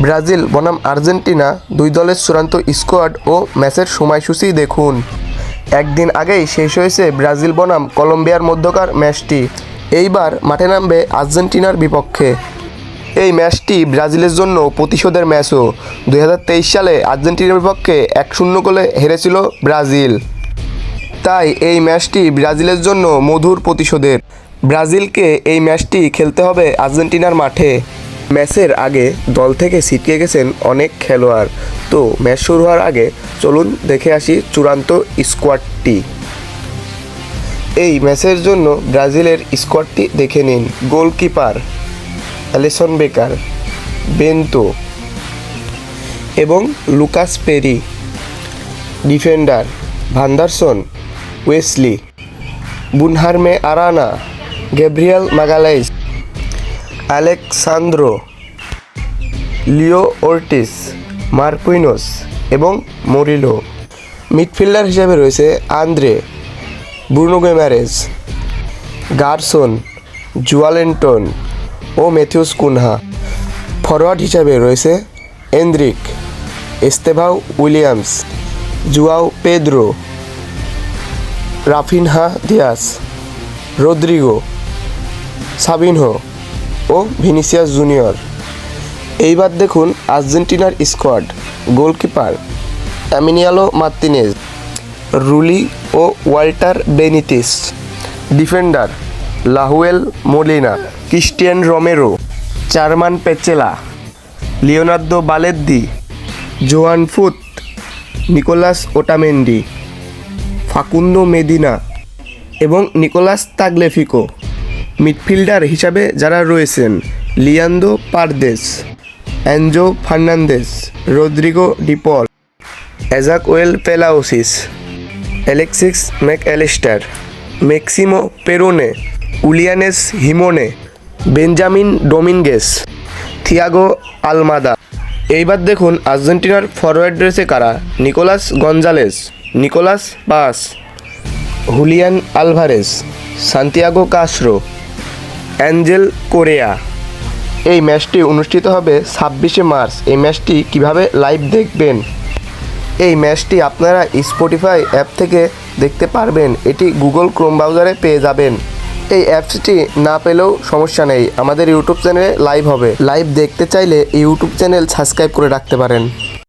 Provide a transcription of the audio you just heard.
Brazil বনাম Argentina দুই দলের চূড়ান্ত স্কোয়াড ও ম্যাচের সময়সূচি দেখুন। একদিন আগেই শেষ হয়েছে ব্রাজিল বনাম কলম্বিয়ার মধ্যকার ম্যাচটি। এইবার মাঠে নামবে আর্জেন্টিনার বিপক্ষে। এই ম্যাচটি ব্রাজিলের জন্য প্রতিশোধের ম্যাচও। 2023 সালে আর্জেন্টিনার বিপক্ষে 1-0 গোলে হেরেছিল ব্রাজিল। তাই এই ম্যাচটি ব্রাজিলের জন্য মধুর প্রতিশোধের। ব্রাজিলকে এই ম্যাচটি খেলতে হবে আর্জেন্টিনার মাঠে। ম্যাচের আগে দল থেকে ছিটকে গেছেন অনেক খেলোয়াড়। তো ম্যাচ শুরু হওয়ার আগে চলুন দেখে আসি চূড়ান্ত স্কোয়াডটি। এই ম্যাচের জন্য ব্রাজিলের স্কোয়াডটি দেখে নিন। গোলকিপার অ্যালিসন বেকার, বেন্তো এবং Lucas Perri. Defender Vanderson, Wesley, বুনহারমে Arana, Gabriel Magalhaes, Alexsandro, Leo Ortiz, Marquinhos এবং মরিলো। মিডফিল্ডার হিসেবে রয়েছে Andre, Bruno Guimaraes, Gerson, Joelinton ও ম্যাথিউস কুনহা। ফরওয়ার্ড হিসেবে রয়েছে Endrick, Estevao Williams, Joao Pedro, Raphinha Dias, Rodrygo, Savinho ও Vinicius Junior. এইবার দেখুন আর্জেন্টিনার squad. Goalkeeper Emiliano Martinez, Rulli ও Walter Benitez. Defender Nahuel Molina, Cristian Romero, German Pezzella, Leonardo বালেদ্দি, জোয়ান Foyth, Nicolas Otamendi, Facundo Medina এবং Nicolas Tagliafico. Midfielder হিসাবে যারা রয়েছেন Leandro Paredes, Enzo Fernandez, Rodrigo De Paul, Exequiel Palacios, Alexis Mac Allister, Maximo Perrone, উলিয়ানেস হিমোনে, Benjamin Dominguez, Thiago Almada. এইবার দেখুন আর্জেন্টিনার ফরওয়ার্ড রয়েছে কারা। Nicolas Gonzalez, Nicolas Paz, Julian Alvarez, Santiago Castro, Angel Correa. এই ম্যাচটি অনুষ্ঠিত হবে 26শে মার্চ। এই ম্যাচটি কিভাবে লাইভ দেখবেন? এই ম্যাচটি আপনারা স্পটিফাই অ্যাপ থেকে দেখতে পারবেন। এটি গুগল ক্রোম ব্রাউজারে পেয়ে যাবেন। এই অ্যাপসটি না পেলেও সমস্যা নেই, আমাদের ইউটিউব চ্যানেলে লাইভ হবে। লাইভ দেখতে চাইলে ইউটিউব চ্যানেল সাবস্ক্রাইব করে রাখতে পারেন।